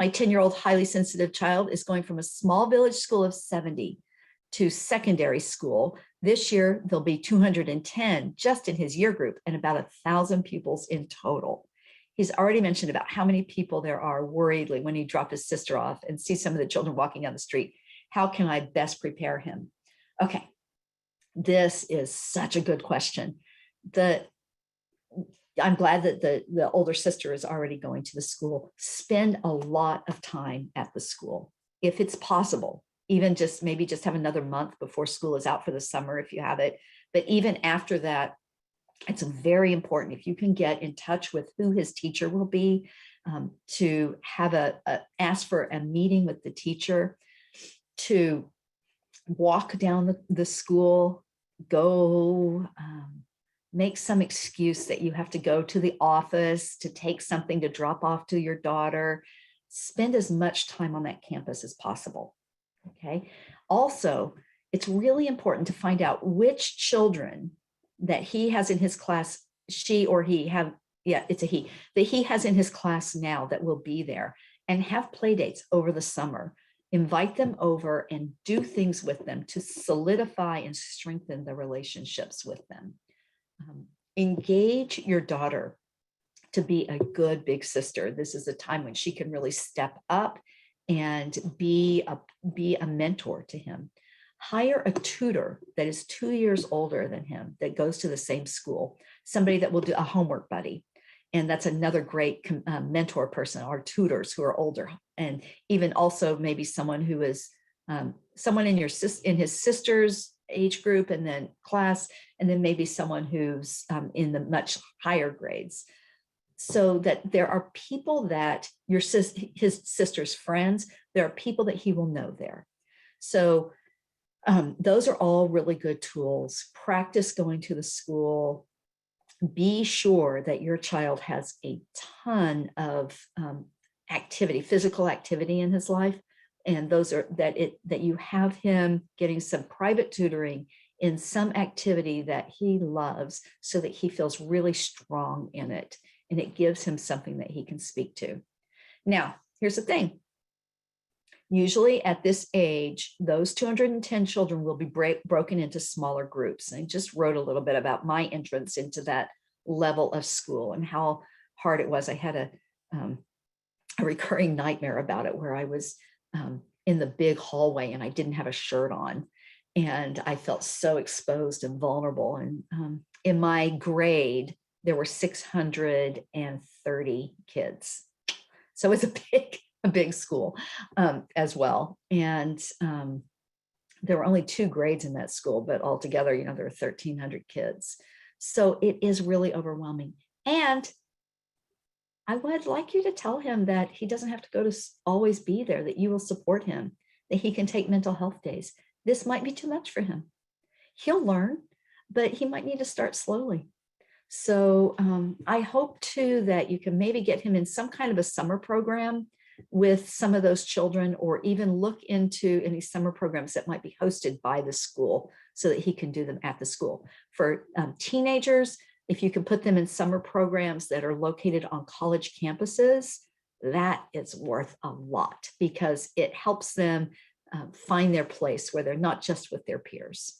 My 10-year-old highly sensitive child is going from a small village school of 70 to secondary school. This year, there'll be 210 just in his year group and about 1,000 pupils in total. He's already mentioned about how many people there are worriedly when he dropped his sister off and sees some of the children walking down the street. How can I best prepare him? Okay, this is such a good question. I'm glad that the older sister is already going to the school. Spend a lot of time at the school, if it's possible. Even maybe just have another month before school is out for the summer if you have it. But even after that, it's very important if you can get in touch with who his teacher will be, to have ask for a meeting with the teacher, to walk down the school, go make some excuse that you have to go to the office to take something to drop off to your daughter. Spend as much time on that campus as possible. Okay. Also, it's really important to find out which children that he has in his class, it's a he, that he has in his class now that will be there, and have play dates over the summer. Invite them over and do things with them to solidify and strengthen the relationships with them. Engage your daughter to be a good big sister. This is a time when she can really step up and be a mentor to him. Hire a tutor that is 2 years older than him, that goes to the same school, somebody that will do a homework buddy. And that's another great mentor person, our tutors who are older. And even also maybe someone who is someone in his sister's age group and then class, and then maybe someone who's in the much higher grades. So that there are people that his sister's friends, there are people that he will know there. So those are all really good tools. Practice going to the school. Be sure that your child has a ton of activity, physical activity in his life. And those are that you have him getting some private tutoring in some activity that he loves, so that he feels really strong in it. And it gives him something that he can speak to. Now, here's the thing. Usually at this age, those 210 children will be broken into smaller groups. And I just wrote a little bit about my entrance into that level of school and how hard it was. I had a recurring nightmare about it, where I was in the big hallway and I didn't have a shirt on. And I felt so exposed and vulnerable. And in my grade, there were 630 kids. So it's a big school as well. And there were only 2 grades in that school, but altogether, there were 1,300 kids. So it is really overwhelming. And I would like you to tell him that he doesn't have to always be there, that you will support him, that he can take mental health days. This might be too much for him. He'll learn, but he might need to start slowly. So I hope too that you can maybe get him in some kind of a summer program with some of those children, or even look into any summer programs that might be hosted by the school so that he can do them at the school. For teenagers, if you can put them in summer programs that are located on college campuses, that is worth a lot, because it helps them find their place where they're not just with their peers.